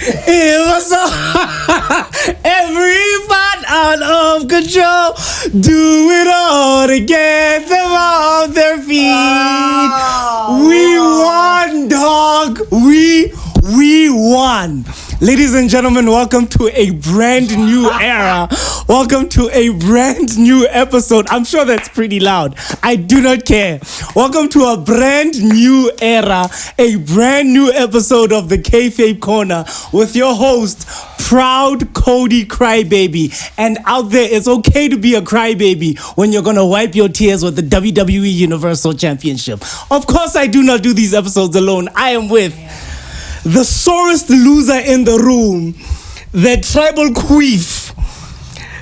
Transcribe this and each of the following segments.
It was so everyone out of control. Do it all to get them off their feet. We won, dog. We won. Ladies and gentlemen, welcome to a brand new era. Welcome to a brand new episode. I'm sure that's pretty loud. I do not care. Welcome to a brand new era, a brand new episode of the Kayfabe Corner with your host, proud Cody Crybaby. And out there, it's okay to be a crybaby when you're going to wipe your tears with the WWE Universal Championship. Of course, I do not do these episodes alone. I am with the sorest loser in the room, the tribal queef,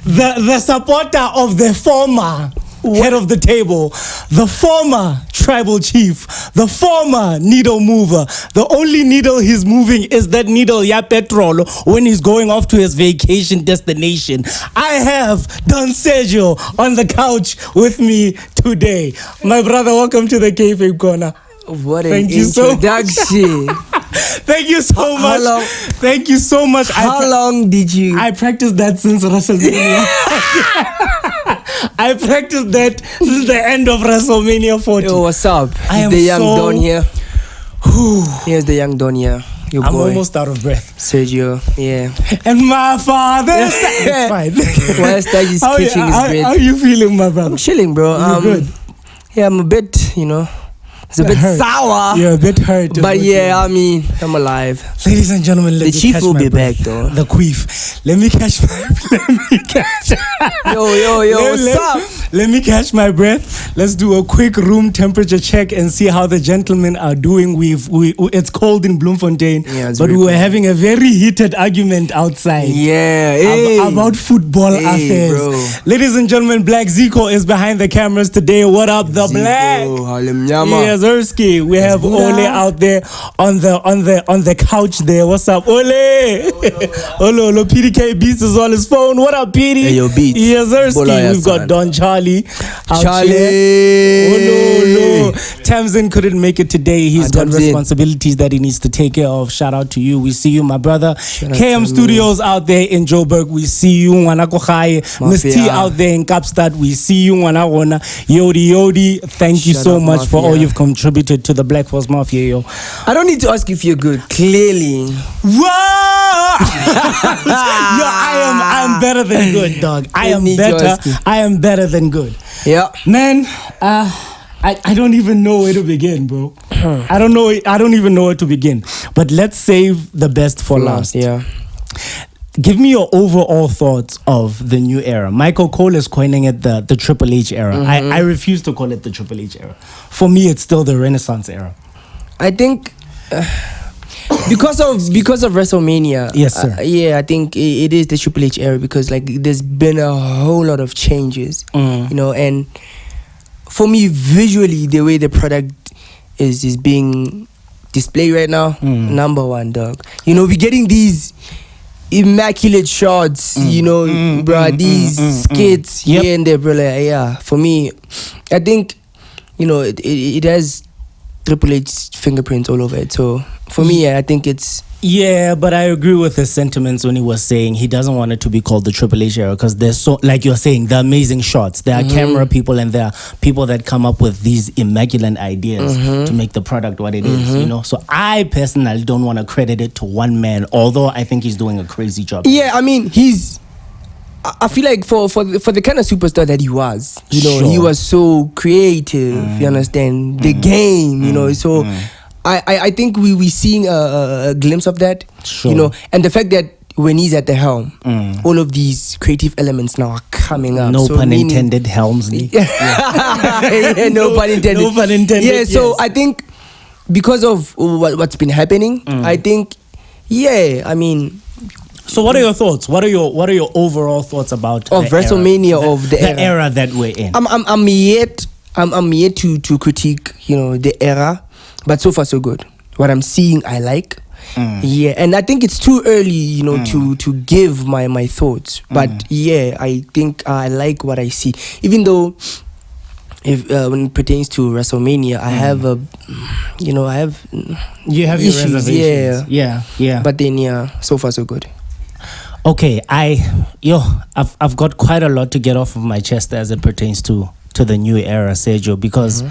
the supporter of the former head of the table, the former tribal chief, the former needle mover. The only needle he's moving is that needle, petrol, when he's going off to his vacation destination. I have Don Sergio on the couch with me today. My brother, welcome to the Kayfabe Corner. What an introduction. Thank you so much. Thank you so much. How long did you? I practiced that since WrestleMania. I practiced that since the end of WrestleMania 40. Yo, what's up? I the young Don here. Here's the young Don here. Your I'm boy. almost out of breath. Sergio, yeah. And my father. It's fine. While Stige is catching his breath. How are you feeling, my brother? I'm chilling, bro. Good. Yeah, I'm a bit, it's a bit sour. You're a bit hurt. But yeah, I mean, I'm alive. Ladies and gentlemen, the chief will be back though. The queef. Let me catch. Yo, what's up? Let me catch my breath. Let's do a quick room temperature check and see how the gentlemen are doing. It's cold in Bloemfontein, but we were having a very heated argument outside. Yeah, about football affairs. Bro. Ladies and gentlemen, BlaqZicco is behind the cameras today. What up, the Black? Yes, Ersky. We have Ole out there on the couch there. What's up, Ole? Ole, PDK Beats is on his phone. What up, PD? Hey, yo, Beats. Yes, Ersky. We've got Don Charlie out here. Oh, no. Tamsin couldn't make it today. He's got responsibilities that he needs to take care of. Shout out to you. We see you, my brother. KM Studios out there in Joburg. We see you, Wanako Khai. Miss T out there in Kapstad. We see you, Wanarona. Yodi. Thank you so much for all you've contributed to the BlaqForce Mafia, yo. I don't need to ask if you're good. Clearly. Whoa! Yo, I'm better than good, dog. I am better than good. Yeah. Man, I don't even know where to begin, bro. I don't even know where to begin. But let's save the best for last. Yeah. Give me your overall thoughts of the new era. Michael Cole is coining it the Triple H era. Mm-hmm. I refuse to call it the Triple H era. For me, it's still the Renaissance era. I think because of WrestleMania. Yes, sir. I think it is the Triple H era because there's been a whole lot of changes, and for me, visually, the way the product is being displayed right now, number one, dog. We're getting these immaculate shots, these skits here and there, bro. For me, I think, it has Triple H's fingerprints all over it. So for me, I think it's... Yeah, but I agree with his sentiments when he was saying he doesn't want it to be called the Triple H era because there's so, like you're saying, the amazing shots. There are camera people and there are people that come up with these immaculate ideas to make the product what it is, So I personally don't want to credit it to one man, although I think he's doing a crazy job. Yeah, I mean, I feel like for the kind of superstar that he was, he was so creative, you understand? The game, so... I think we seeing a glimpse of that, and the fact that when he's at the helm, all of these creative elements now are coming up. No pun intended, Helmsley. No pun intended. No pun intended. Yeah, so I think because of what's been happening, I think, I mean. So what are your thoughts? What are your overall thoughts about WrestleMania of the era that we're in? I'm yet to critique the era. But so far, so good. What I'm seeing, I like. Yeah, and I think it's too early, to give my thoughts. But I think I like what I see. Even though if when it pertains to WrestleMania, I have You have your issues, reservations. Yeah. But then so far so good. Okay, I've got quite a lot to get off of my chest as it pertains to the new era, Sergio, because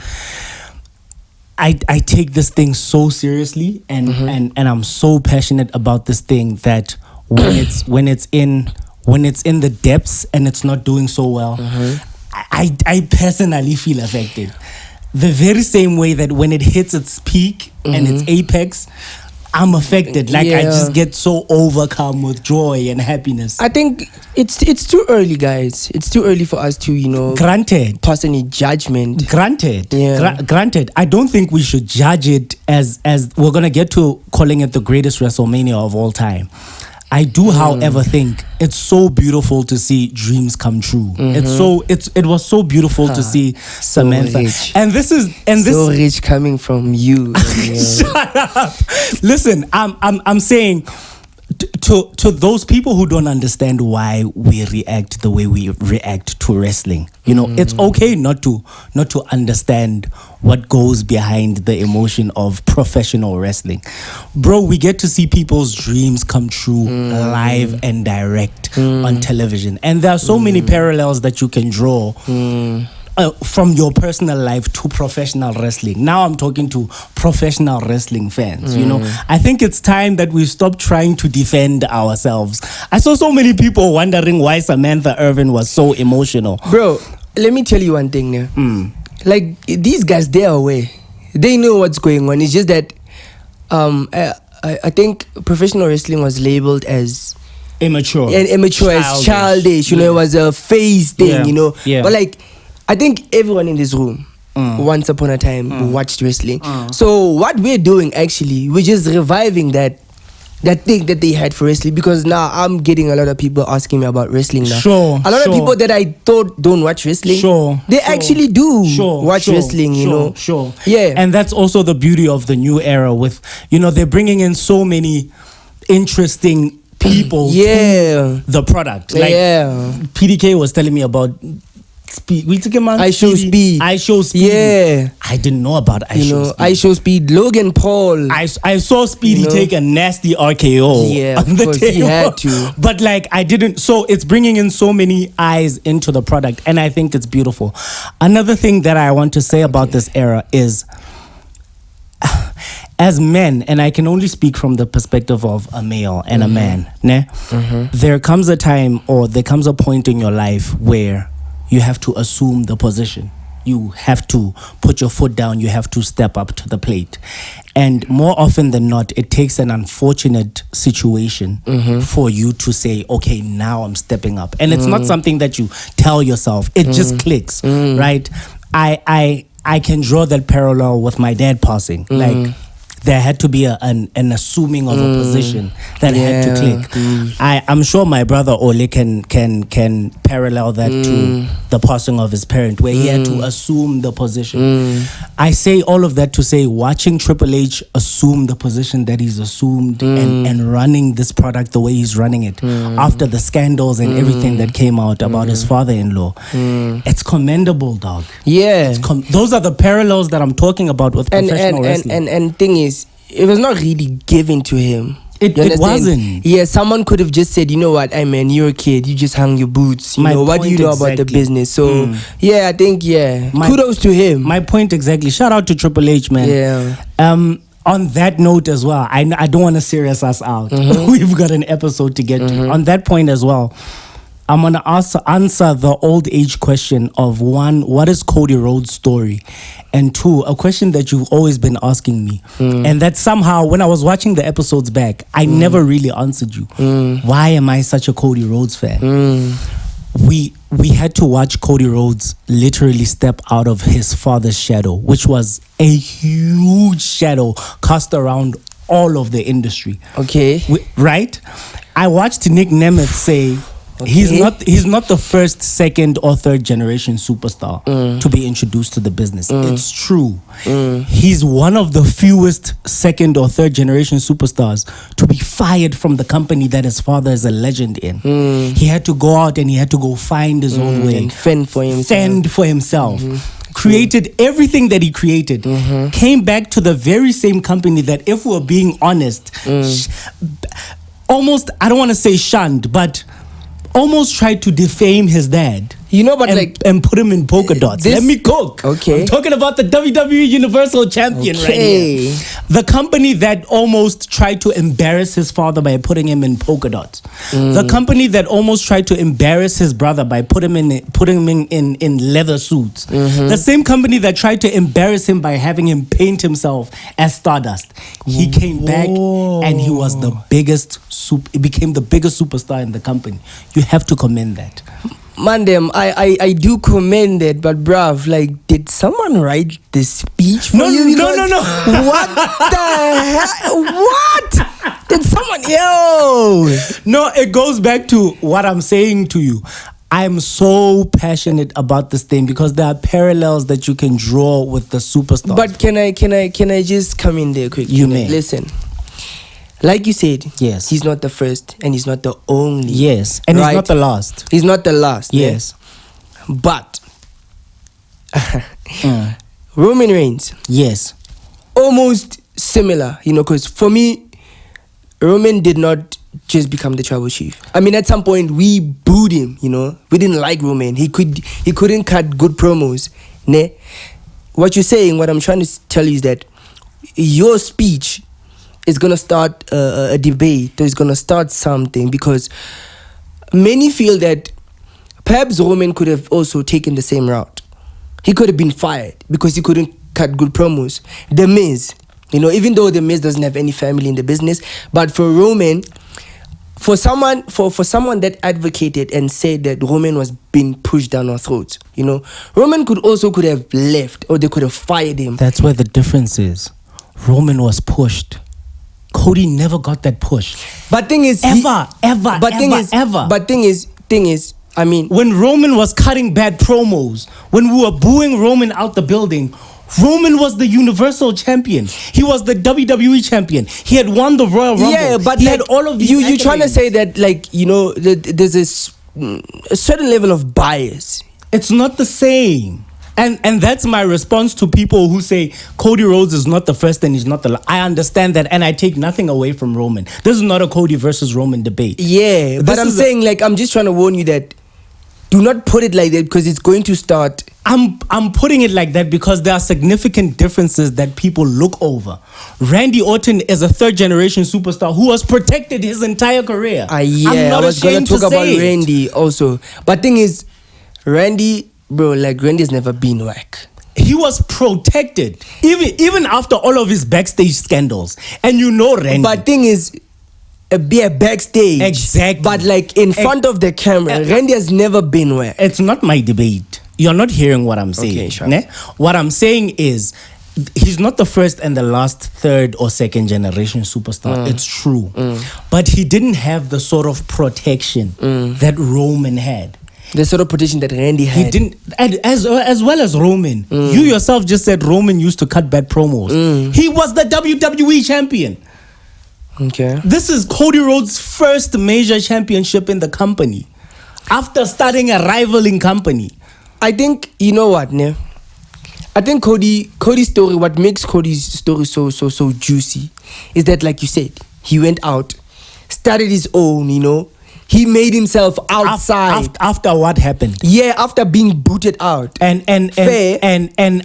I take this thing so seriously and I'm so passionate about this thing that when it's in the depths and it's not doing so well, I personally feel affected. The very same way that when it hits its peak and its apex, I'm affected. Like I just get so overcome with joy and happiness. I think it's too early, guys. It's too early for us to, Granted. pass any judgment. Granted. Yeah. Granted. I don't think we should judge it as we're gonna get to calling it the greatest WrestleMania of all time. I do, however, think it's so beautiful to see dreams come true. It was so beautiful to see Samantha. Rich. And this So rich coming from you. Shut up. Listen, I'm saying to those people who don't understand why we react the way we react to wrestling. It's okay not to understand what goes behind the emotion of professional wrestling. Bro, we get to see people's dreams come true live and direct on television. And there are so many parallels that you can draw from your personal life to professional wrestling. Now I'm talking to professional wrestling fans. I think it's time that we stop trying to defend ourselves. I saw so many people wondering why Samantha Irvin was so emotional. Bro, let me tell you one thing now. Like, these guys, they are aware. They know what's going on. It's just that I think professional wrestling was labeled as immature, as childish. It was a phase thing. Yeah. But like, I think everyone in this room once upon a time watched wrestling. So what we're doing, actually, we're just reviving that thing that they had for wrestling, because now I'm getting a lot of people asking me about wrestling now. A lot of people that I thought don't watch wrestling, they actually do watch wrestling, Yeah. And that's also the beauty of the new era with, they're bringing in so many interesting people to the product. Like PDK was telling me about Speed. We took him on I Show Speed. Yeah. I didn't know about I Show Speed. I Show Speed. Logan Paul. I saw Speedy take a nasty RKO on the table. He had to. But like I didn't. So it's bringing in so many eyes into the product, and I think it's beautiful. Another thing that I want to say about this era is, as men, and I can only speak from the perspective of a male and a man, there comes a time, or there comes a point in your life where you have to assume the position. You have to put your foot down. You have to step up to the plate. And more often than not, it takes an unfortunate situation for you to say, okay, now I'm stepping up. And it's not something that you tell yourself. It just clicks, right? I can draw that parallel with my dad passing. Like, there had to be an assuming of a position that had to click. I'm sure my brother Ole can parallel that to the passing of his parent, where he had to assume the position. I say all of that to say, watching Triple H assume the position that he's assumed and running this product the way he's running it after the scandals and everything that came out about his father-in-law, it's commendable, dog. Yeah. Those are the parallels that I'm talking about with professional wrestling. And thing is, it was not really given to him. It wasn't. Yeah, someone could have just said, you know what, hey man, you're a kid, you just hung your boots. What do you know about the business? So yeah, I think kudos to him. My point exactly. Shout out to Triple H, man. Yeah. On that note as well, I don't want to serious us out. We've got an episode to get to. On that point as well, I'm going to answer the old age question of, one, what is Cody Rhodes' story? And two, a question that you've always been asking me. And that somehow, when I was watching the episodes back, I never really answered you. Why am I such a Cody Rhodes fan? We had to watch Cody Rhodes literally step out of his father's shadow, which was a huge shadow cast around all of the industry. Okay. Right? I watched Nick Nemeth say, he's not the first, second, or third generation superstar to be introduced to the business. It's true. He's one of the fewest second or third generation superstars to be fired from the company that his father is a legend in. He had to go out and he had to go find his own way and fend for himself. created everything that he created, came back to the very same company that, if we're being honest, almost, I don't want to say shunned, but almost tried to defame his dad. But and put him in polka dots. Let me cook. Okay. I'm talking about the WWE Universal Champion right here. The company that almost tried to embarrass his father by putting him in polka dots. The company that almost tried to embarrass his brother by putting him in leather suits. The same company that tried to embarrass him by having him paint himself as Stardust. He came back and he was he became the biggest superstar in the company. You have to commend that. Mandem, I do commend it, but bruv, like, did someone write this speech for you? No. What the hell? What? Did someone? Yo! No, it goes back to what I'm saying to you. I'm so passionate about this thing because there are parallels that you can draw with the superstars. But can I just come in there quickly? You may. Listen. Like you said, yes, he's not the first and he's not the only. Yes, and right? he's not the last. He's not the last. Yes. Yeah? But Roman Reigns. Yes. Almost similar, because for me, Roman did not just become the tribal chief. I mean, at some point we booed him, We didn't like Roman. He couldn't cut good promos. Ne? What you're saying, what I'm trying to tell you is that your speech is going to start a debate, or is going to start something, because many feel that perhaps Roman could have also taken the same route. He could have been fired because he couldn't cut good promos. The Miz, even though The Miz doesn't have any family in the business, but for Roman, for someone that advocated and said that Roman was being pushed down our throats, Roman could have left, or they could have fired him. That's where the difference is. Roman was pushed. Cody never got that push. But thing is, ever. But thing is, I mean, when Roman was cutting bad promos, when we were booing Roman out the building, Roman was the Universal Champion. He was the WWE Champion. He had won the Royal Rumble. Yeah, but he had all of these. You trying to say that, like, there's a certain level of bias. It's not the same. And that's my response to people who say Cody Rhodes is not the first and he's not the last. I understand that, and I take nothing away from Roman. This is not a Cody versus Roman debate. Yeah, but I'm saying, I'm just trying to warn you that do not put it like that, because it's going to start. I'm putting it like that because there are significant differences that people look over. Randy Orton is a third generation superstar who was protected his entire career. Yeah, I was going to talk about Randy also. But thing is, Randy... Bro, Randy's never been whack. He was protected, even after all of his backstage scandals. And Randy. But thing is, be a backstage. Exactly. But in front of the camera, Randy has never been whack. It's not my debate. You're not hearing what I'm saying. Okay, sure. Ne? What I'm saying is, he's not the first and the last third or second generation superstar. It's true. But he didn't have the sort of protection that Roman had. The sort of protection that Randy had. He didn't, as well as Roman. You yourself just said Roman used to cut bad promos. He was the WWE champion. Okay. This is Cody Rhodes' first major championship in the company, after starting a rivaling company. I think, you know what, ne? I think Cody's story, what makes Cody's story so juicy is that, like you said, he went out, started his own, He made himself outside after what happened. Yeah, after being booted out. And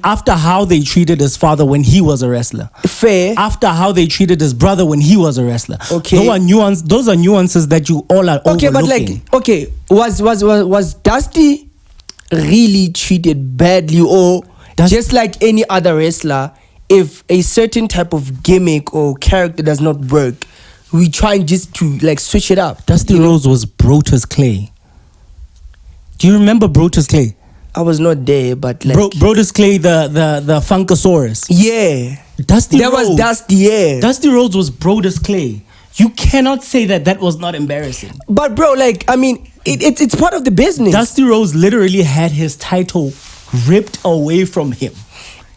after how they treated his father when he was a wrestler. Fair. After how they treated his brother when he was a wrestler. Okay. Those are nuances that you all are overlooking. Was Dusty really treated badly, or just like any other wrestler, if a certain type of gimmick or character does not work, we try just to switch it up? Dusty Rhodes was Brodus Clay. Do you remember Brodus Clay? I was not there, but Brodus Clay, the Funkasaurus. Yeah. Dusty Rhodes. Was Dusty, yeah. Dusty Rhodes was Brodus Clay. You cannot say that was not embarrassing. But bro, it's part of the business. Dusty Rhodes literally had his title ripped away from him.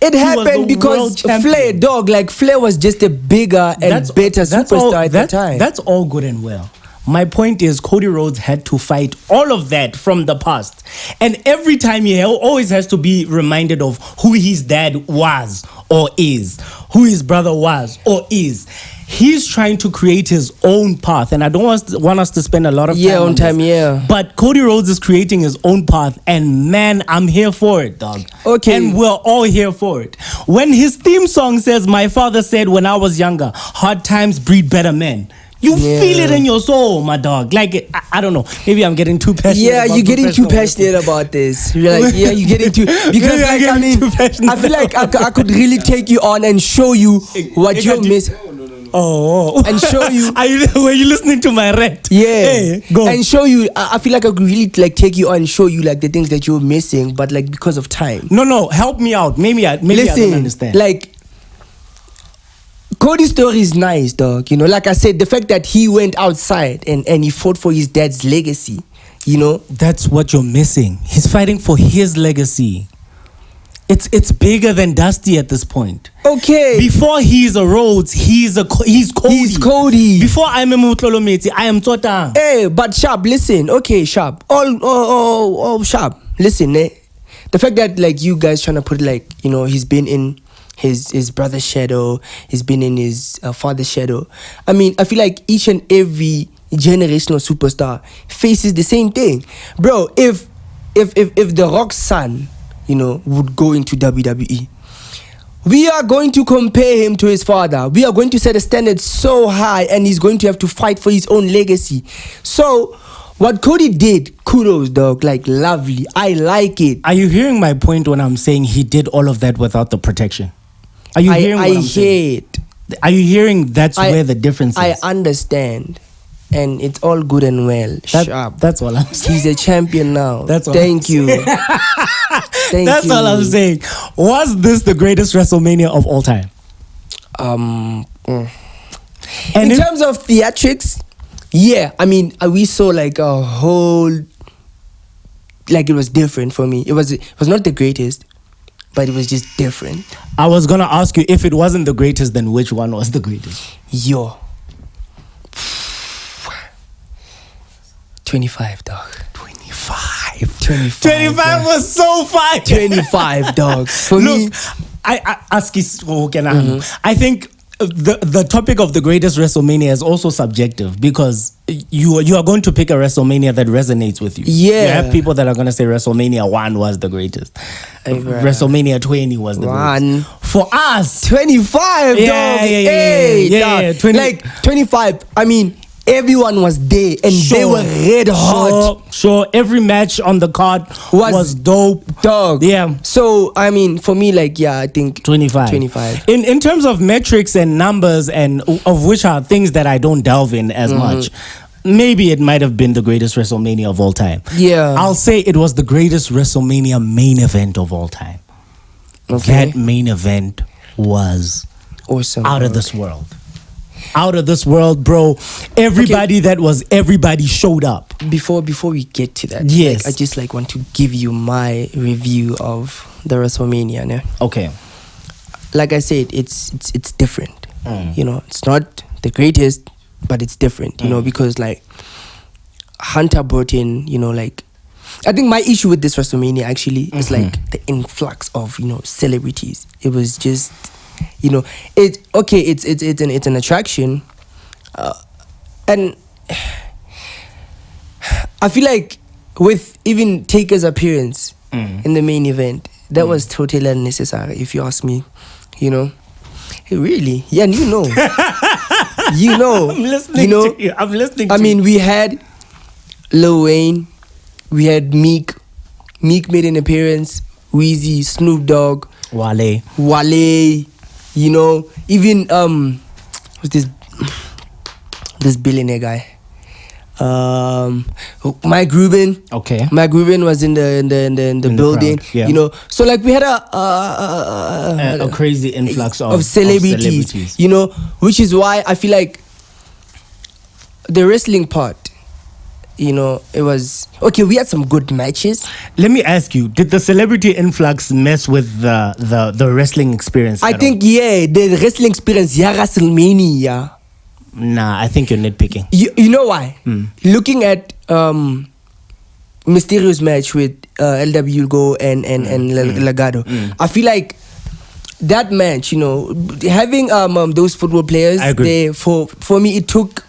It happened because Flair, Flair was just a bigger and better superstar at the time. That's all good and well. My point is, Cody Rhodes had to fight all of that from the past. And every time he always has to be reminded of who his dad was or is, who his brother was or is. He's trying to create his own path, and I don't want us to spend a lot of time on this. But Cody Rhodes is creating his own path, and man, I'm here for it, dog. Okay. And we're all here for it. When his theme song says, "My father said when I was younger, hard times breed better men." You feel it in your soul, my dog. Like, I don't know. Maybe I'm getting too passionate. Yeah, you're getting too passionate about this. You're like, yeah, you're getting too... Because, like, I mean, I feel like I could really take you on and show you what you're missing. Oh, and show you. Were you listening to my rant? Yeah, hey, go. And show you. I feel like I could really like take you on and show you like the things that you're missing, but like because of time. No, help me out. Maybe I don't understand. Like, Cody's story is nice, dog. You know, like I said, the fact that he went outside and he fought for his dad's legacy. You know, that's what you're missing. He's fighting for his legacy. It's bigger than Dusty at this point. Okay. Before he's a Rhodes, he's Cody. He's Cody. Before I'm a Mutlolometi, I am Tota. Hey, but Sharp, listen. Okay, Sharp. Oh, Sharp. Listen, the fact that like you guys trying to put like, you know, he's been in his brother's shadow, he's been in his father's shadow. I mean, I feel like each and every generational superstar faces the same thing, bro. If The Rock's son, you know, would go into WWE, we are going to compare him to his father. We are going to set a standard so high, and he's going to have to fight for his own legacy. So what Cody did, kudos, dog. Like, lovely. I like it. Are you hearing my point when I'm saying he did all of that without the protection? Are you hearing what I'm saying? Are you hearing that's where the difference is? I understand. And it's all good and well. Sharp. That's all I'm saying. He's a champion now. That's all. Thank you. That's all I'm saying. Was this the greatest WrestleMania of all time? And in terms of theatrics, yeah. I mean, we saw like a whole, like it was different for me. It was not the greatest, but it was just different. I was gonna ask you, if it wasn't the greatest, then which one was the greatest? 25, dog. 25 was so fire. 25, dog. For me, I ask you, I think the topic of the greatest WrestleMania is also subjective, because you are going to pick a WrestleMania that resonates with you. Yeah. You have people that are going to say WrestleMania 1 was the greatest. WrestleMania 20 was the greatest. For us, 25, dog. Yeah. 20. Like 25. I mean, everyone was there and they were red hot. Sure, every match on the card was dope. Dog. Yeah. So, I mean, for me, like, yeah, I think 25. In terms of metrics and numbers, and of which are things that I don't delve in as much, maybe it might have been the greatest WrestleMania of all time. Yeah. I'll say it was the greatest WrestleMania main event of all time. Okay. That main event was awesome. Out of this world. Out of this world, bro. Everybody showed up. Before we get to that, yes, like, I just like want to give you my review of the WrestleMania. No? Okay. Like I said, it's different. You know, it's not the greatest, but it's different. You know, because like Hunter brought in, you know, like, I think my issue with this WrestleMania actually is like the influx of, you know, celebrities. It was just, you know, it's an attraction, and I feel like with even Taker's appearance in the main event, that was totally unnecessary, if you ask me. You know, really, yeah, and you know, I'm listening to you. I'm listening. I mean, we had Lil Wayne, we had Meek made an appearance, Weezy, Snoop Dogg, Wale. You know, even what's this billionaire guy? Mike Rubin. Okay. Mike Rubin was in the building. Yeah. You know, so like we had a crazy influx of celebrities. You know, which is why I feel like the wrestling part, you know, it was okay. We had some good matches. Let me ask you: did the celebrity influx mess with the wrestling experience? I think the wrestling experience, WrestleMania, Nah, I think you're nitpicking. You know why? Looking at Mysterio's match with LW Go and Legado, I feel like that match, having those football players, I agree. For me, it took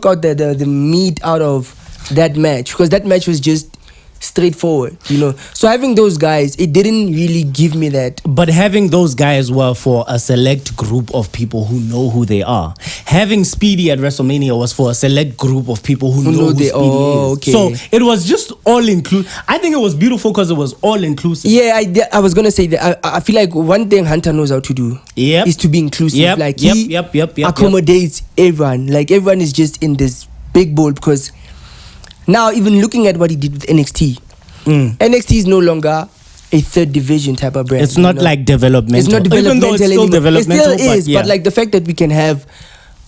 out the meat out of that match, because that match was just straightforward, So having those guys, it didn't really give me that. But having those guys were for a select group of people who know who they are. Having Speedy at WrestleMania was for a select group of people who know who Speedy is. Okay. So it was just all inclusive. I think it was beautiful because it was all inclusive. Yeah, I was gonna say that. I feel like one thing Hunter knows how to do is to be inclusive. He accommodates everyone. Like everyone is just in this big bowl, because now, even looking at what he did with NXT, NXT is no longer a third division type of brand. It's not like developmental. It's not developmental even though it's still anymore. developmental. It still is, but like the fact that we can have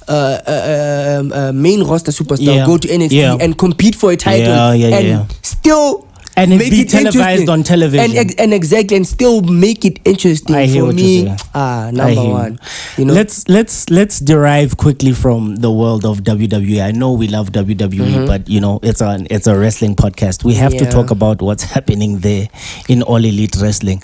a main roster superstar go to NXT and compete for a title and still and make be it televised on television and exactly, and still make it interesting. I hear for what me. you're saying. Number one. Let's derive quickly from the world of WWE. I know we love WWE, but it's a wrestling podcast. We have to talk about what's happening there in All Elite Wrestling.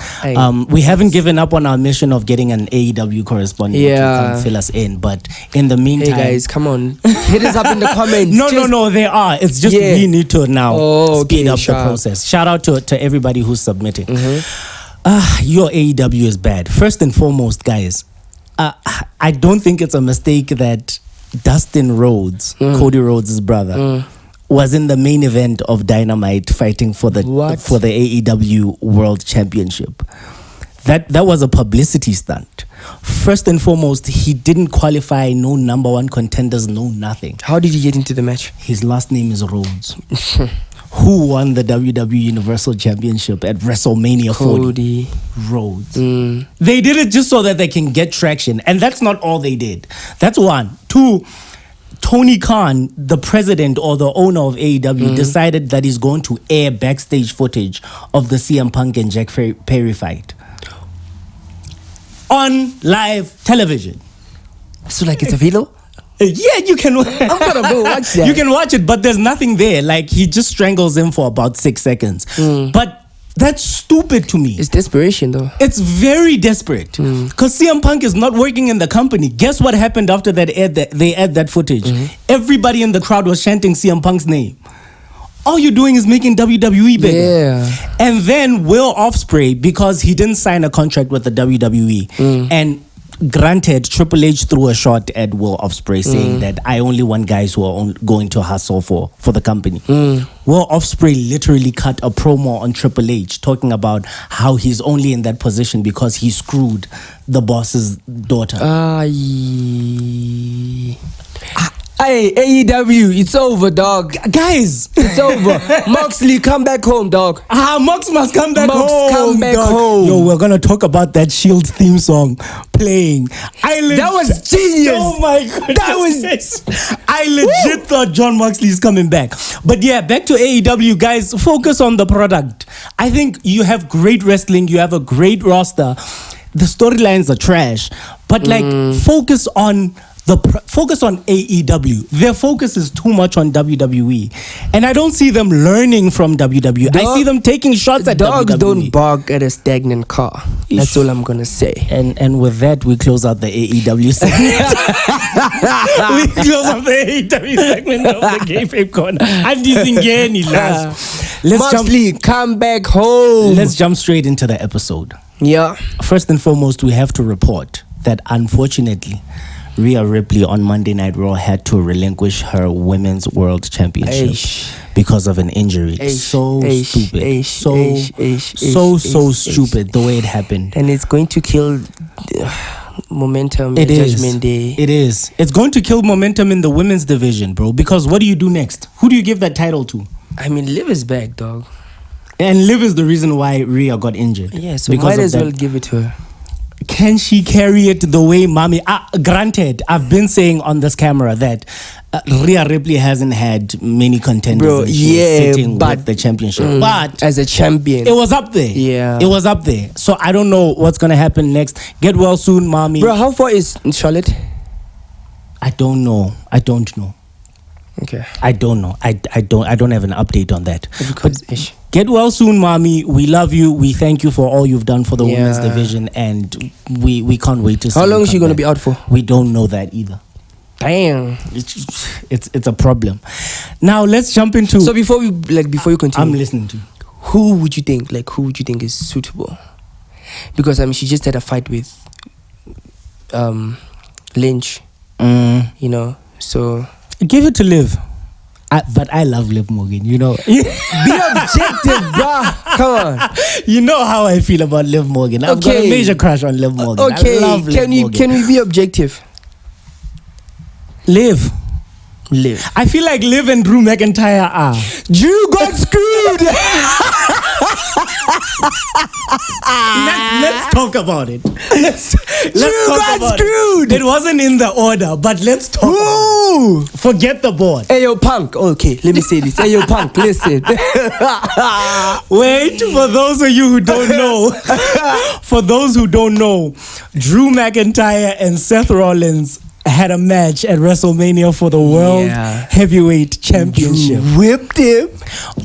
We haven't given up on our mission of getting an AEW correspondent to come fill us in, but in the meantime, hey guys, come on, hit us up in the comments. No, they are. It's just we need to now speed up the process. Shout out to everybody who's submitting. Your AEW is bad. First and foremost, guys, I don't think it's a mistake that Dustin Rhodes, Cody Rhodes' brother, was in the main event of Dynamite fighting for the AEW World Championship. That was a publicity stunt. First and foremost, he didn't qualify, no number one contenders, no nothing. How did he get into the match? His last name is Rhodes. Who won the WWE Universal Championship at WrestleMania 40? Cody Rhodes. They did it just so that they can get traction. And that's not all they did. That's one. Two, Tony Khan, the president or the owner of AEW, decided that he's going to air backstage footage of the CM Punk and Jack Perry fight on live television. So like it's a video? Yeah, you can. I'm gonna go watch that. You can watch it, but there's nothing there. Like, he just strangles him for about 6 seconds. But that's stupid to me. It's desperation, though. It's very desperate. Because CM Punk is not working in the company. Guess what happened after they aired that footage? Everybody in the crowd was chanting CM Punk's name. All you're doing is making WWE bigger. Yeah. And then Will Ospreay, because he didn't sign a contract with the WWE, and granted, Triple H threw a shot at Will Ospreay saying that I only want guys who are going to hustle for the company. Will Ospreay literally cut a promo on Triple H talking about how he's only in that position because he screwed the boss's daughter. Hey, AEW, it's over, dog. Guys, it's over. Moxley, come back home, dog. Mox must come back Mox, home. come back dog. home. Yo, we're gonna talk about that Shield theme song playing. That was genius. Oh my goodness. I legit thought John Moxley is coming back. But yeah, back to AEW, guys. Focus on the product. I think you have great wrestling. You have a great roster. The storylines are trash, but focus on AEW. Their focus is too much on WWE, and I don't see them learning from WWE. I see them taking shots at dogs. WWE. Don't bark at a stagnant car. That's all I'm gonna say. And with that, we close out the AEW segment. We close out the AEW segment of the Kayfabe Corner. I'm disengaging, Moxley, come back home. Let's jump straight into the episode. Yeah. First and foremost, we have to report that unfortunately, Rhea Ripley on Monday Night Raw had to relinquish her Women's World Championship because of an injury. So stupid. So stupid the way it happened. And it's going to kill momentum in Judgment Day. It is. It's going to kill momentum in the women's division, bro. Because what do you do next? Who do you give that title to? I mean, Liv is back, dog. And Liv is the reason why Rhea got injured. Yeah, so might as well give it to her. Can she carry it the way Mommy? Granted, I've been saying on this camera that Rhea Ripley hasn't had many contenders. Bro, sitting but with the championship. But as a champion, it was up there. Yeah, it was up there. So I don't know what's gonna happen next. Get well soon, Mommy. Bro, how far is Charlotte? I don't know. Okay. I don't know. I don't have an update on that. Because But get well soon, mommy. We love you. We thank you for all you've done for the women's division, and we can't wait to see. How long is she gonna be out for? We don't know that either. Damn. It's a problem. Now let's jump into. So before you continue, I'm listening to you. Who would you think is suitable? Because she just had a fight with Lynch. You know, so give it to Liv. But I love Liv Morgan, you know. Be objective, bruh. Come on. You know how I feel about Liv Morgan. I've got a major crush on Liv Morgan. Okay, I love Liv Morgan. Can we be objective? Liv. I feel like Liv and Drew McIntyre are. Drew got screwed. Let's talk about it. Let's Drew talk got screwed. It wasn't in the order, but let's talk about it. Forget the board. Hey, yo, Punk. Okay, let me say this. Hey, yo, Punk, listen. Wait, for those of you who don't know, Drew McIntyre and Seth Rollins had a match at WrestleMania for the World Heavyweight Championship. Drew whipped him.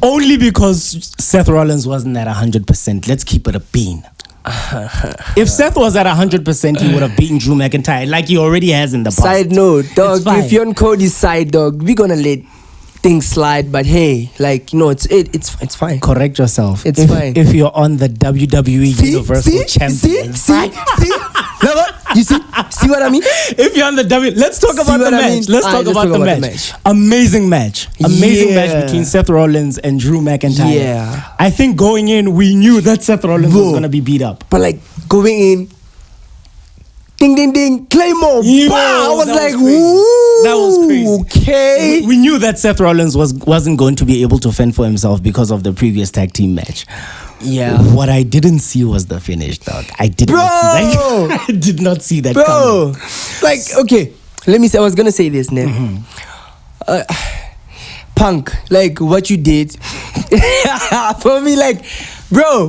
Only because Seth Rollins wasn't at 100%. Let's keep it a bean. If Seth was at 100%, he would have beaten Drew McIntyre like he already has in the past. Side note, dog, if you're on Cody's side, dog, we're gonna let things slide, but hey, it's fine. Correct yourself. It's fine. If you're on the WWE Universal Champion. See? You see what I mean? If you're on the let's talk about the match. Let's talk about the match. Amazing match between Seth Rollins and Drew McIntyre. Yeah. I think going in, we knew that Seth Rollins was going to be beat up. But going in, ding, ding, ding, Claymore. I was like, woo. That was crazy. Okay. We knew that Seth Rollins wasn't going to be able to fend for himself because of the previous tag team match. Yeah. What I didn't see was the finish, dog. I did not see that coming. Okay, let me say, I was gonna say this, man. Punk, what you did for me,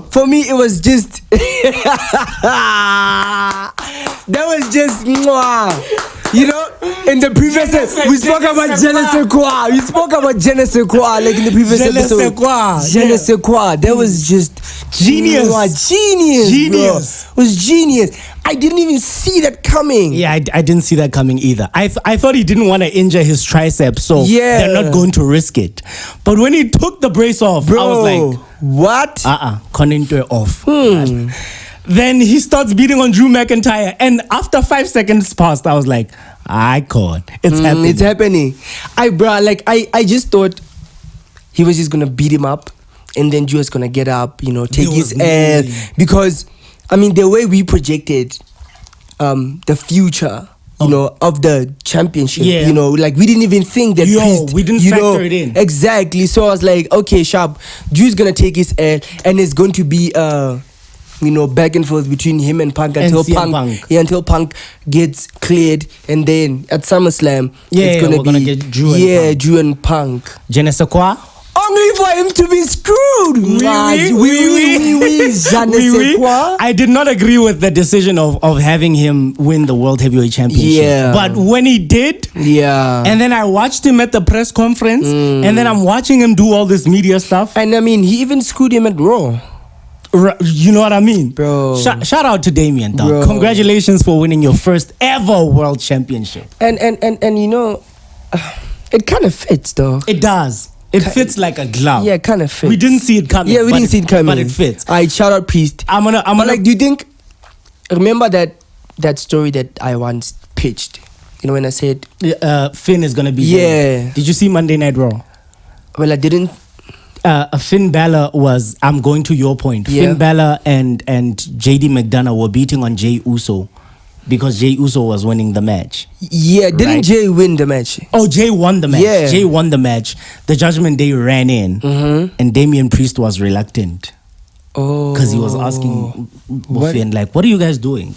for me it was just that was just you know, in the previous we spoke about Je ne sais quoi. We spoke about Je ne sais quoi, in the previous episode. Je ne sais quoi. That was just genius. Genius. It was genius. I didn't even see that coming. Yeah, I didn't see that coming either. I thought he didn't want to injure his triceps, so they're not going to risk it. But when he took the brace off, I was like, what? Koninte off. Then he starts beating on Drew McIntyre, and after 5 seconds passed, I was like, it's happening. It's happening. I just thought he was just gonna beat him up, and then Drew was gonna get up, take his L, because the way we projected the future, of the championship, we didn't even think that we didn't factor it in. Exactly. So I was like, okay, sharp, Drew's gonna take his L, and it's going to be back and forth between him and Punk until Punk gets cleared, and then at SummerSlam it's gonna get Drew and Punk. Je ne sais quoi? Only for him to be screwed. I did not agree with the decision of having him win the World Heavyweight Championship. Yeah. But when he did, and then I watched him at the press conference, and then I'm watching him do all this media stuff. And he even screwed him at Raw. You know what I mean? Bro. Shout out to Damian, dog. Bro. Congratulations for winning your first ever world championship. And it kind of fits, though. It does. It fits like a glove. Yeah, it kind of fits. We didn't see it coming. Yeah, we didn't see it coming. But it fits. Alright, shout out Priest. I'm gonna do you think, remember that story that I once pitched? When I said Finn is gonna be there. Did you see Monday Night Raw? Well, I didn't. Finn Balor was, I'm going to your point. Yeah. Finn Balor and JD McDonough were beating on Jey Uso because Jey Uso was winning the match. Yeah, didn't Jey win the match? Oh, Jey won the match. Yeah. Jey won the match. The Judgment Day ran in, and Damian Priest was reluctant. Oh. Because he was asking Finn, what are you guys doing?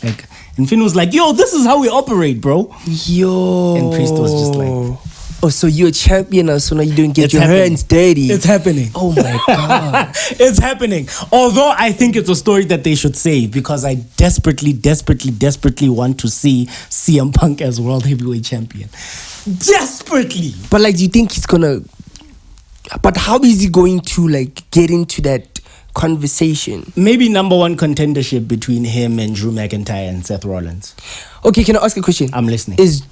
And Finn was like, yo, this is how we operate, bro. Yo. And Priest was just like, Oh, so you're a champion now, so now you don't get It's your happening. hands dirty. It's happening. Oh my God. It's happening. Although I think it's a story that they should save because I desperately want to see CM Punk as World Heavyweight Champion. Desperately. But like, do you think he's gonna? But how is he going to like get into that conversation? Maybe number one contendership between him and Drew McIntyre and Seth Rollins. Okay, can I ask a question? I'm listening. Is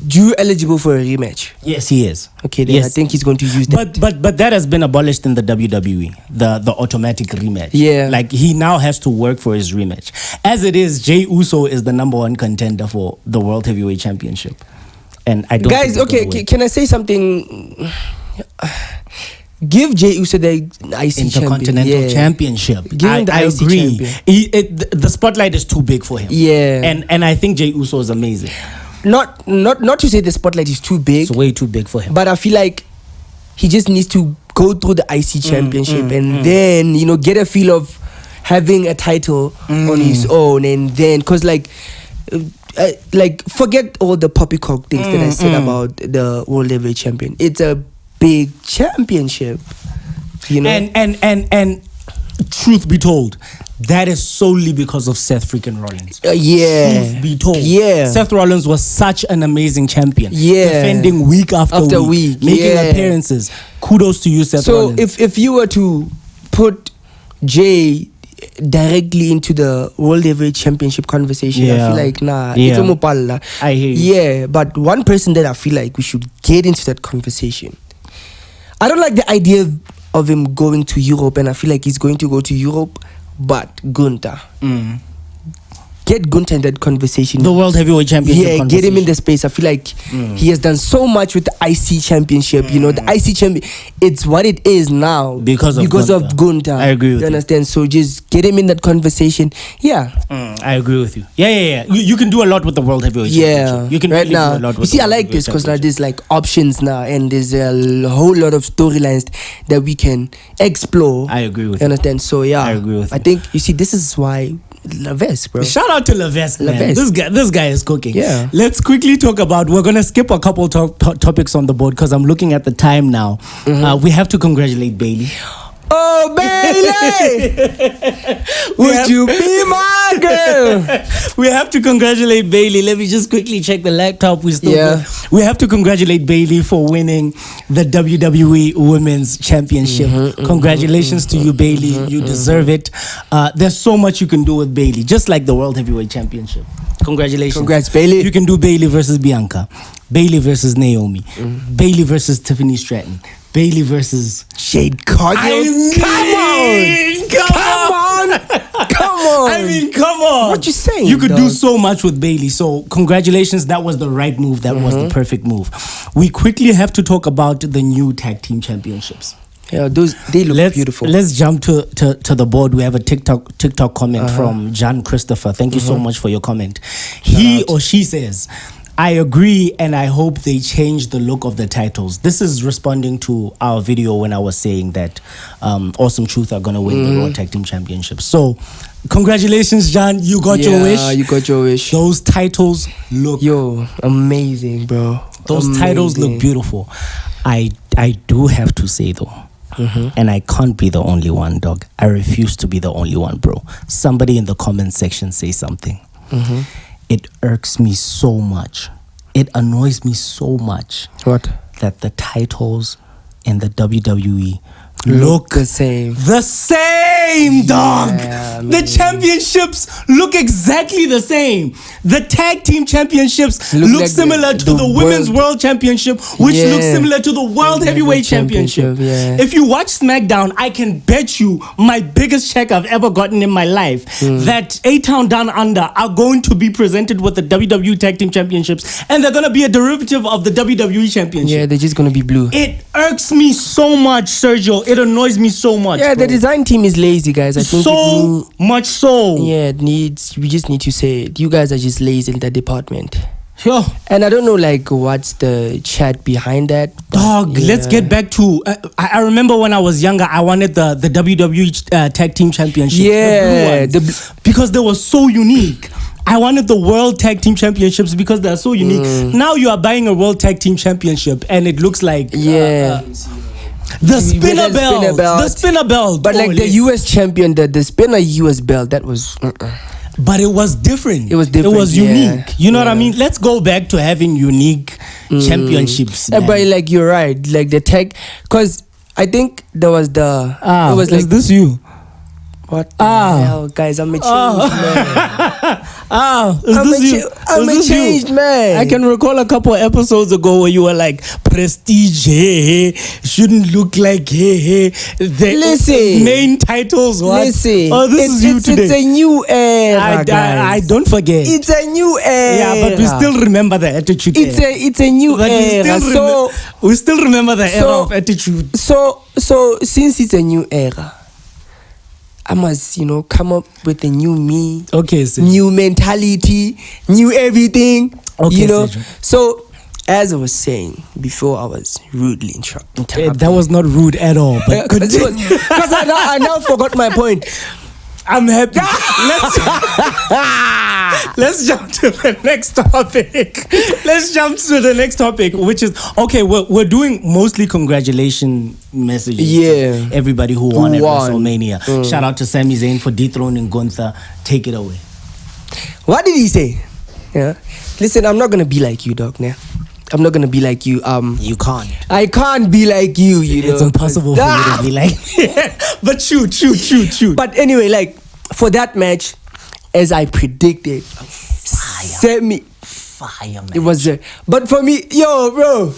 Drew eligible for a rematch? Yes, he is. Okay, then I think he's going to use that. But that has been abolished in the WWE, the automatic rematch. Yeah. Like he now has to work for his rematch. As it is, Jey Uso is the number one contender for the World Heavyweight Championship. And I don't Guys, think he's okay, gonna win. can I say something? Give Jey Uso the IC Intercontinental Championship. Give him the I IC agree. champion. The spotlight is too big for him. Yeah. And I think Jey Uso is amazing. Not to say the spotlight is too big, It's way too big for him. but I feel like he just needs to go through the IC championship and then, you know, get a feel of having a title on his own. And then, because like forget all the poppycock things that I said about the World Heavyweight Champion. It's a big championship, you know. And truth be told, that is solely because of Seth freaking Rollins. Yeah. Truth be told, Yeah. Seth Rollins was such an amazing champion. Yeah. Defending week after week, making yeah. appearances. Kudos to you, Seth Rollins. So if you were to put Jay directly into the World Heavyweight Championship conversation, I Yeah. feel like nah, Yeah. it's a mopalla. I hear you. Yeah, but one person that I feel like we should get into that conversation. I don't like the idea of him going to Europe, and I feel like he's going to go to Europe, but Gunther. Get Gunther in that conversation. The World Heavyweight Championship Yeah, get him in the space. I feel like he has done so much with the IC Championship. You know, the IC Champion, it's what it is now Because of Gunther. I agree with you. Understand? So just get him in that conversation. Yeah. I agree with you. Yeah. You can do a lot with the World Heavyweight Yeah, Championship. You can right really now. do a lot You with see, the I World like this Heavyweight because now Championship. there's like options now, and there's a whole lot of storylines that we can explore. I agree with You you. understand? So yeah, I agree with I you. think you see, this is why Laves, bro. Shout out to Levesque, man. Levesque. This guy is cooking. Yeah. Let's quickly talk about. We're gonna skip a couple topics on the board because I'm looking at the time now. We have to congratulate Bailey. Oh, Bailey! Would you be my girl? We have to congratulate Bailey. Let me just quickly check the laptop. We have to congratulate Bailey for winning the WWE Women's Championship. Congratulations to you, Bailey. You deserve it. There's so much you can do with Bailey, just like the World Heavyweight Championship. Congratulations. Congrats, Bailey. You can do Bailey versus Bianca, Bailey versus Naomi, Bailey versus Tiffany Stratton, Bailey versus Jade Cargill. Come on. I mean, come on. What you saying, You could do dog? so much with Bailey. So congratulations. That was the right move. That was the perfect move. We quickly have to talk about the new tag team championships. Yeah, they look beautiful. Let's jump to the board. We have a TikTok comment from John Christopher. Thank you so much for your comment. He or she says, I agree, and I hope they change the look of the titles. This is responding to our video when I was saying that Awesome Truth are going to win the Raw Tag Team Championship. So, congratulations, John. You got your wish. Yeah, you got your wish. Those titles look... Amazing, bro. Those titles look beautiful. I do have to say, though, and I can't be the only one, dog. I refuse to be the only one, bro. Somebody in the comment section say something. It irks me so much. It annoys me so much. What? That the titles in the WWE Look the same. The same, dog. Yeah, the championships look exactly the same. The tag team championships look like similar to the Women's World Championship, which looks similar to the World Heavyweight Championship. Yeah. If you watch SmackDown, I can bet you my biggest check I've ever gotten in my life that A-Town Down Under are going to be presented with the WWE Tag Team Championships, and they're going to be a derivative of the WWE Championship. Yeah, they're just going to be blue. It irks me so much, Sergio. It annoys me so much. Yeah, bro. the design team is lazy, guys. I think so much so. Yeah, we just need to say it. You guys are just lazy in that department. Yo. And I don't know, like, what's the chat behind that. Dog, let's get back to... I remember when I was younger, I wanted the WWE Tag Team Championship. Yeah. The blue ones, because they were so unique. I wanted the World Tag Team Championships because they're so unique. Now you are buying a World Tag Team Championship and it looks like the spinner belt. The spinner belt. But like the US champion, the spinner US belt, that was. But it was different. It was different. It was unique. You know what I mean? Let's go back to having unique championships. But like you're right, like the tag, because I think there was the. It was like, is this you? What the hell, guys? I'm a changed man. I'm a changed man. I can recall a couple of episodes ago where you were like, Prestige, hey, shouldn't look like, hey. Listen. Main titles, what? Listen. Oh, this is you today. It's a new era, I don't forget. It's a new era. Yeah, but we still remember the attitude. It's a new era. We still remember the era of attitude. So since it's a new era, I must, come up with a new me. Okay, new mentality, new everything. Okay, So, as I was saying before, I was rudely interrupted. That was not rude at all. But because I now forgot my point. I'm happy. Let's jump to the next topic. Which is okay. We're doing mostly congratulation messages. Yeah, to everybody who won at WrestleMania. Shout out to Sami Zayn for dethroning Gunther. Take it away. What did he say? Yeah. Listen, I'm not gonna be like you, dog. Nah. I'm not gonna be like you. You can't. I can't be like you. It's impossible for you to be like. But shoot. But anyway, like for that match, as I predicted, Sami. Fire, man. It was. But for me, yo, bro,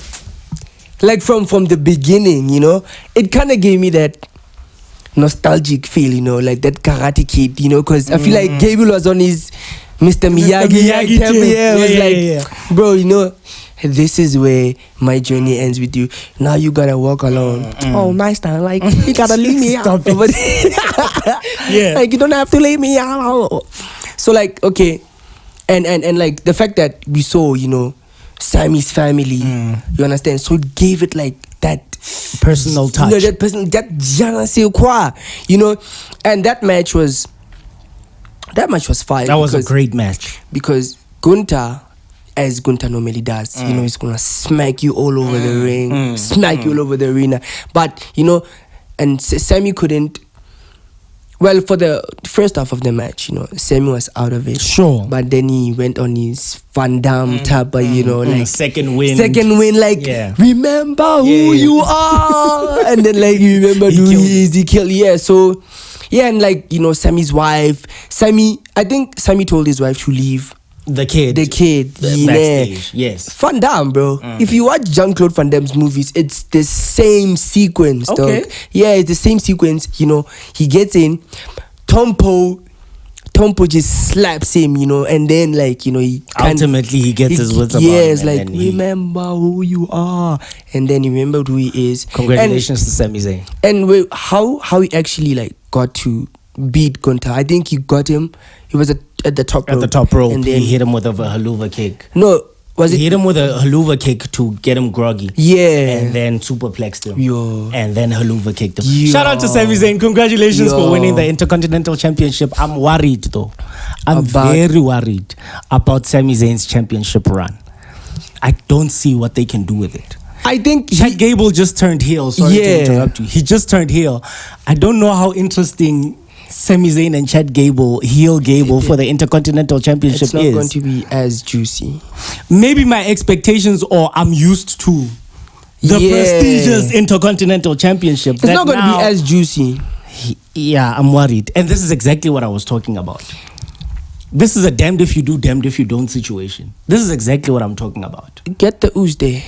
like from the beginning, it kind of gave me that nostalgic feel, like that Karate Kid, because I feel like Gable was on his Mr. Miyagi too. Bro, this is where my journey ends with you. Now you gotta walk alone. Oh, nice time. Like, you gotta leave me out. Yeah. Like, you don't have to leave me out. So, like, okay. And like, the fact that we saw, Sammy's family, you understand? So, it gave it, like, that personal touch. That je ne sais quoi, And that match was fire. That was a great match. Because Gunther, as Gunther normally does, he's gonna smack you all over the ring, smack you all over the arena. But and Sami couldn't. Well, for the first half of the match, Sami was out of it. Sure. But then he went on his Van Damme type, like second win, like remember who you are, and then like you remember who he is. He killed. Yeah. So yeah, and like Sami's wife, I think Sami told his wife to leave. The kid. Backstage, yes. Van Damme, bro. If you watch Jean-Claude Van Damme's movies, it's the same sequence, okay. dog. Yeah, it's the same sequence. He gets in, Tompo just slaps him, and then like, he ultimately he gets his words about yes, like, remember who you are. And then he remembered who he is. Congratulations to Sami Zayn. And how he actually like got to beat Gunther. I think he got him. He was at the top rope. At the top rope. And then he hit him with a haluva kick. No, he hit him with a haluva kick to get him groggy. Yeah. And then superplexed him. Yo. And then haluva kicked him. Yo. Shout out to Sami Zayn. Congratulations for winning the Intercontinental Championship. I'm worried though. I'm very worried about Sami Zayn's championship run. I don't see what they can do with it. I think Chad Gable just turned heel. Sorry to interrupt you. He just turned heel. I don't know how interesting Sami Zayn and Chad Gable, heel Gable for the Intercontinental Championship it's not going to be as juicy. Maybe my expectations, or I'm used to the prestigious Intercontinental Championship. It's not going to be as juicy. Yeah, I'm worried. And this is exactly what I was talking about. This is a damned if you do, damned if you don't situation. This is exactly what I'm talking about. Get the ooze there.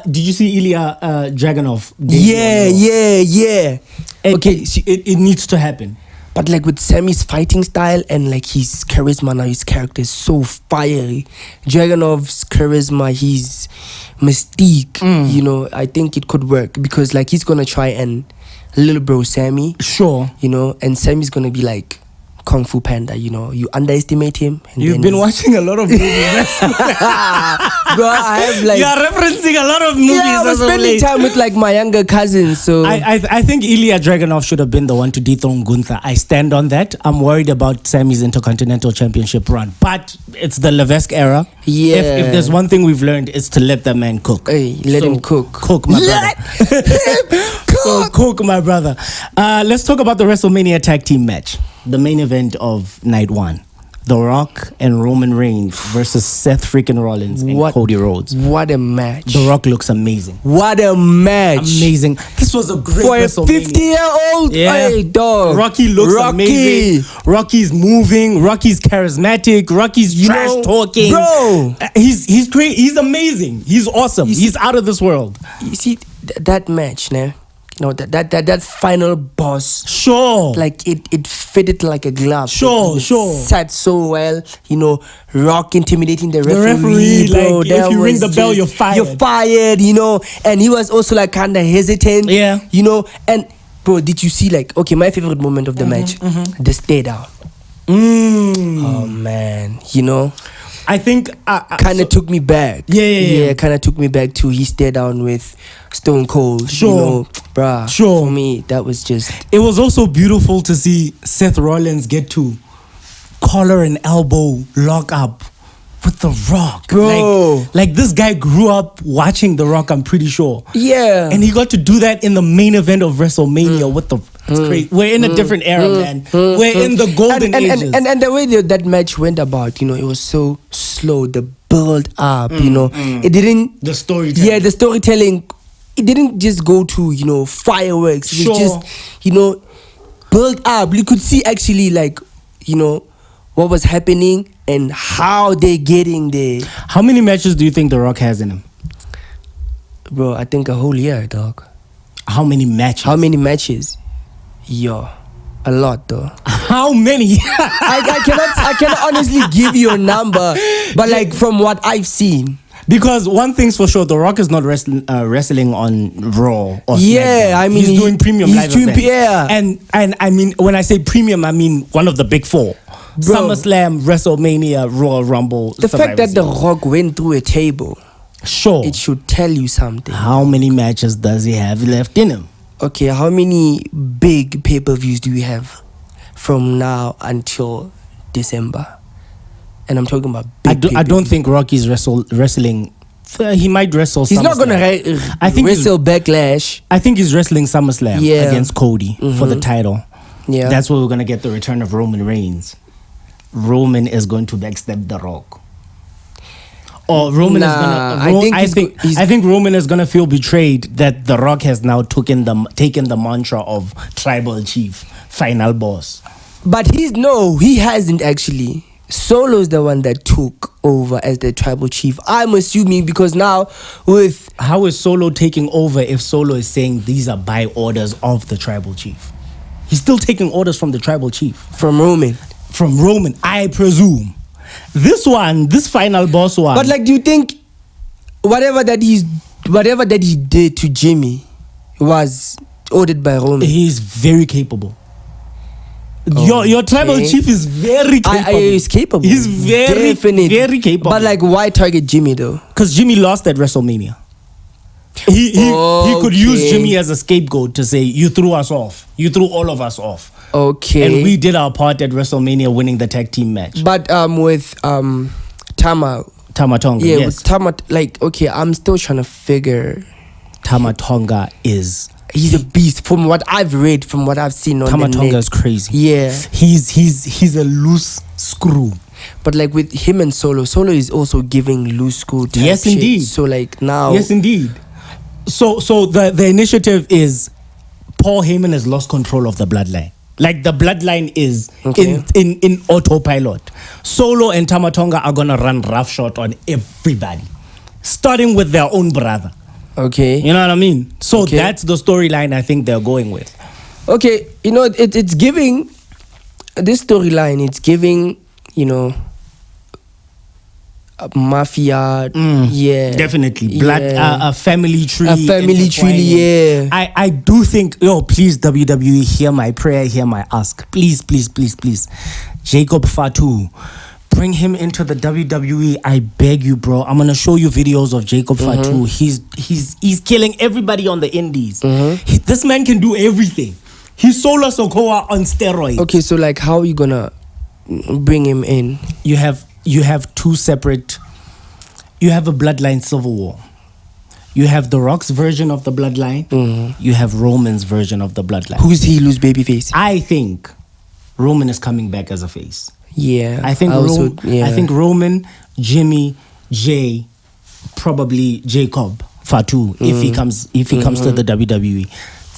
Did you see Ilya Dragunov? Yeah. Okay, it needs to happen. But like with Sammy's fighting style and like his charisma now, his character is so fiery. Dragunov's charisma, his mystique, I think it could work because like he's gonna try and little bro Sammy. Sure. And Sammy's gonna be like Kung Fu Panda, you know, you underestimate him. And You've then been watching a lot of movies. Bro, I have like... You are referencing a lot of movies. Yeah, I was as of spending late. time with like my younger cousins, so... I think Ilya Dragunov should have been the one to dethrone Gunther. I stand on that. I'm worried about Sammy's Intercontinental Championship run. But it's the Levesque era. Yeah. If there's one thing we've learned, it's to let the man cook. Hey, let him cook. Cook, my brother. So cook, my brother. Let's talk about the WrestleMania tag team match. The main event of night one. The Rock and Roman Reigns versus Seth freaking Rollins and Cody Rhodes. What a match. The Rock looks amazing. What a match. Amazing. This was a great For a WrestleMania. 50-year-old? Yeah. Hey, dog. Rocky looks amazing. Rocky's moving. Rocky's charismatic. Rocky's trash talking. Bro. He's great. He's amazing. He's awesome. He's out of this world. You see, that match, nah? You know, that final boss. Sure. Like, it fitted like a glove. Sure. Sat so well. You know, Rock intimidating the referee. The referee, bro, like, if you ring the bell, you're fired. You're fired, you know. And he was also like kind of hesitant. Yeah. You know, and bro, did you see like, okay, my favorite moment of the match? The stay down. Oh, man. You know? I think kind of took me back. Yeah. Kind of took me back to he stayed down with Stone Cold. Sure. You know, bruh. Sure. For me, that was just... It was also beautiful to see Seth Rollins get to collar and elbow lock up with The Rock. Bro. Like this guy grew up watching The Rock, I'm pretty sure. Yeah. And he got to do that in the main event of WrestleMania with the... It's crazy. We're in a different era, man. We're in the golden ages. And the way that match went about, you know, it was so slow. The build up, you know. It didn't... The storytelling. Yeah, the storytelling. It didn't just go to, you know, fireworks. It was just, you know, build up. You could see actually, like, you know, what was happening and how they're getting there. How many matches do you think The Rock has in him? Bro, I think a whole year, dog. How many matches? How many matches? Yo, a lot though. How many? I cannot honestly give you a number, but like from what I've seen. Because one thing's for sure, The Rock is not wrestling on Raw or yeah, SmackDown. I mean he's doing premium live events. Yeah. And I mean, when I say premium, I mean one of the big four. Bro, SummerSlam, WrestleMania, Royal Rumble. The fact that The Rock went through a table, sure, it should tell you something. How many matches does he have left in him? Okay, how many big pay-per-views do we have from now until December? And I'm talking about big I don't think Rocky's wrestling. He might wrestle. He's not gonna wrestle Backlash. I think he's wrestling SummerSlam against Cody for the title. Yeah, that's where we're gonna get the return of Roman Reigns. Roman is going to backstab The Rock. Or Roman is gonna. I think Roman is gonna feel betrayed that The Rock has now taken the mantra of tribal chief, final boss. But he hasn't actually. Solo's the one that took over as the tribal chief. I'm assuming because now with... How is Solo taking over if Solo is saying these are by orders of the tribal chief? He's still taking orders from the tribal chief. From Roman, I presume. This final boss one. But like, do you think whatever that he did to Jimmy was ordered by Roman? He's very capable. Your tribal chief is very capable. He's capable. He's very capable. But like, why target Jimmy though? Because Jimmy lost at WrestleMania. He could use Jimmy as a scapegoat to say, you threw us off. You threw all of us off. Okay. And we did our part at WrestleMania winning the tag team match. But with Tama Tonga, yeah, yes. with Tama, like, okay, I'm still trying to figure. Tama Tonga he's a beast. From what I've read, from what I've seen on the net. Tonga is crazy. Yeah. He's a loose screw. But like with him and Solo is also giving loose screw type yes, shit. Indeed. So like now. Yes, indeed. So the initiative is Paul Heyman has lost control of the bloodline. Like the bloodline is in autopilot. Solo and Tama Tonga are gonna run roughshod on everybody, starting with their own brother. Okay. You know what I mean? So that's the storyline I think they're going with. Okay, you know, it's giving this storyline. It's giving, you know, Mafia. Yeah, definitely. Blood, a family tree. A family tree. Yeah. I do think. Please WWE, hear my prayer, hear my ask. Please, please, please, please. Jacob Fatu, bring him into the WWE. I beg you, bro. I'm gonna show you videos of Jacob Fatu. He's killing everybody on the indies. This man can do everything. He's Solo Sokoa on steroids. Okay, so like, how are you gonna bring him in? You have two separate. You have a Bloodline Civil War. You have The Rock's version of the Bloodline. You have Roman's version of the Bloodline. Who's he lose babyface? I think Roman is coming back as a face. Yeah, I think Roman, Jimmy, Jay, probably Jacob Fatu if he comes to the WWE.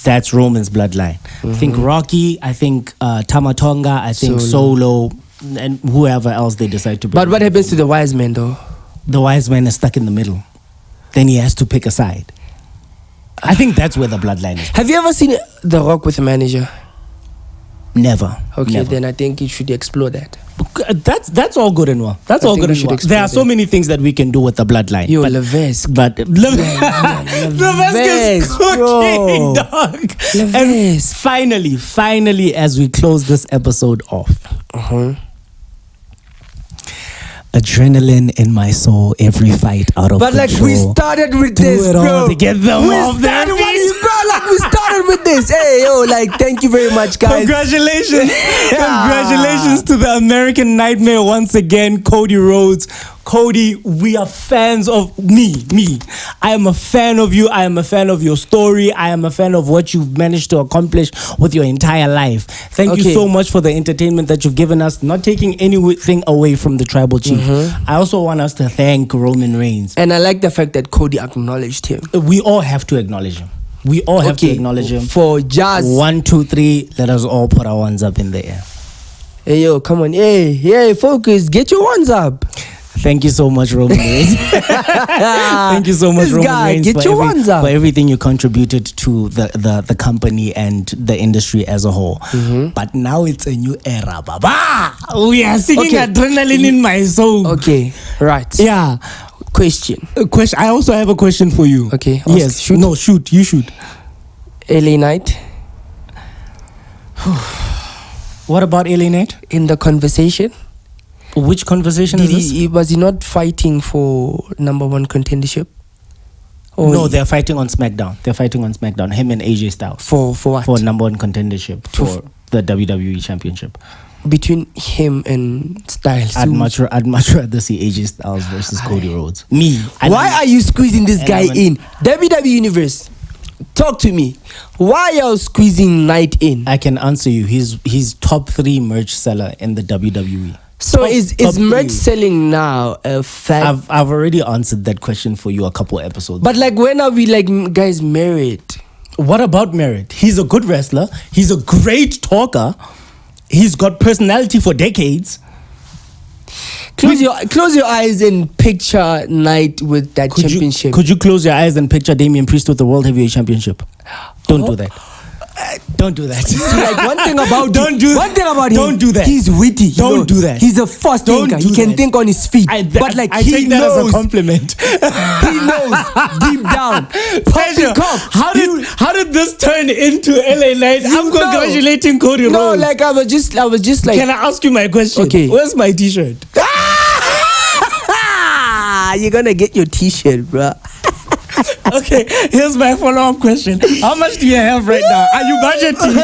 That's Roman's bloodline. I think Rocky, I think Tamatonga, I think Solo, and whoever else they decide to bring. But what happens to the wise man though? The wise man is stuck in the middle. Then he has to pick a side. I think that's where the bloodline is. Have you ever seen The Rock with a manager? Never. Okay, never. then I think you should explore that. That's all good and well. That's all good and well. There are so many things that we can do with the bloodline. Yo, Levesque. But Levesque is cooking, dog. And finally, as we close this episode off, adrenaline in my soul, every fight out of but control. Like we started with this, it all bro. to get them off their feet. Like we started with this. Hey, yo, like thank you very much, guys. Congratulations. Congratulations to the American Nightmare once again, Cody Rhodes. Cody, we are fans of me. I am a fan of you. I am a fan of your story. I am a fan of what you've managed to accomplish with your entire life. Thank you so much for the entertainment that you've given us, not taking anything away from the tribal chief. I also want us to thank Roman Reigns. And I like the fact that Cody acknowledged him. We all have to acknowledge him. We all have to acknowledge him. For just 1, 2, 3, let us all put our ones up in the air. Hey, yo, come on. Hey, focus. Get your ones up. Thank you so much, Roman Reigns. Thank you so much, Roman Reigns, for everything you contributed to the company and the industry as a whole. But now it's a new era, Baba. We are singing adrenaline in my soul. Okay, right. Yeah. Question. I also have a question for you. Okay. Yes. Shoot. No, shoot. You shoot. LA Knight. What about LA Knight? In the conversation. Which conversation is this? Was he not fighting for #1 contendership? No, they're fighting on SmackDown. Him and AJ Styles. For what? For #1 contendership for the WWE Championship. Between him and Styles. I'd much rather see AJ Styles versus Cody Rhodes. Why are you squeezing this guy in? WWE Universe, talk to me. Why are you squeezing Knight in? I can answer you. He's top 3 merch seller in the WWE. So is merch selling now a fact? I've already answered that question for you a couple episodes. But like, when are we like guys married? What about merit? He's a good wrestler. He's a great talker. He's got personality for decades. Close your eyes and picture Knight with that championship. Could you close your eyes and picture Damian Priest with the World Heavyweight Championship? Don't do that. Don't do that. Like one thing about him. Don't do that. He's witty. Don't do that. He's a fast thinker. He can think on his feet. I take that as a compliment. He knows deep down. Sergio, how did this turn into LA Knight? I'm congratulating Cody Rhodes. No, like I was just like. Can I ask you my question? Okay. Where's my t-shirt? You're gonna get your t-shirt, bro. Okay, here's my follow-up question. How much do you have right now? Are you budgeting?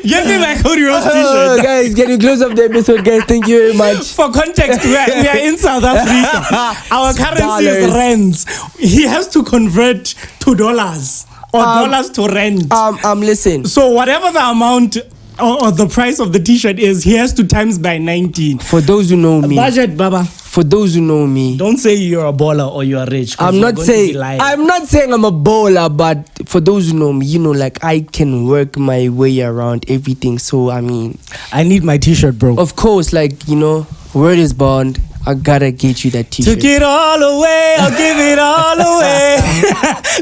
Get me my Cody Rhodes t-shirt. Guys, getting close up the episode, guys. Thank you very much. For context, we are in South Africa. Our currency is rands. He has to convert to dollars or dollars to rand. Listen. So whatever the amount or the price of the t-shirt is, he has to times by 19. For those who know me. Budget, Baba. For those who know me, don't say you're a baller or you're rich. I'm not saying I'm a baller, but for those who know me, you know, like I can work my way around everything. So I mean, I need my t-shirt, bro. Of course, like, you know, word is bond. I gotta get you that t-shirt. Took it all away, I'll give it all away.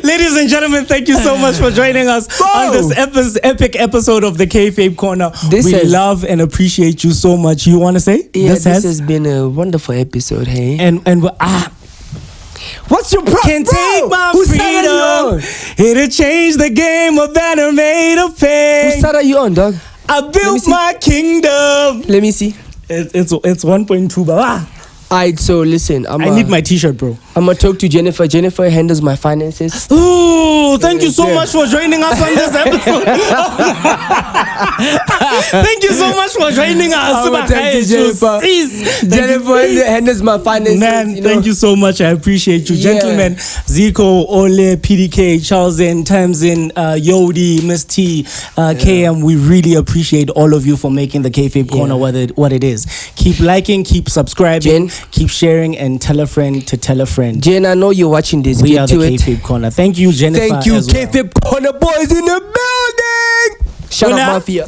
Ladies and gentlemen, thank you so much for joining us on this epic episode of the Kayfabe Corner. We love and appreciate you so much. You want to say? Yeah, this has been a wonderful episode, hey? What's your problem? Can't take my freedom. It'll change the game. A banner made of pain. Whose side are you on, dog? I built my kingdom. Let me see. It's 1.2, but Alright, so listen, I need my t-shirt, bro. I'm gonna talk to Jennifer. Jennifer handles my finances. Ooh, thank you so much for joining us on this episode. Thank you so much for joining us. I'm gonna talk to Jennifer. Jennifer handles my finances. Man, thank you so much. I appreciate you. Gentlemen, Zico, Ole, PDK, Charles N, Tamsin, Yodi, Miss T, KM, we really appreciate all of you for making the Kayfabe Corner what it is. Keep liking, keep subscribing. Keep sharing and tell a friend to tell a friend. Jen, I know you're watching this. We are the Kayfabe Corner. Thank you, Jennifer. Thank you, Kayfabe Corner Boyz in the building. Shout out Mafia.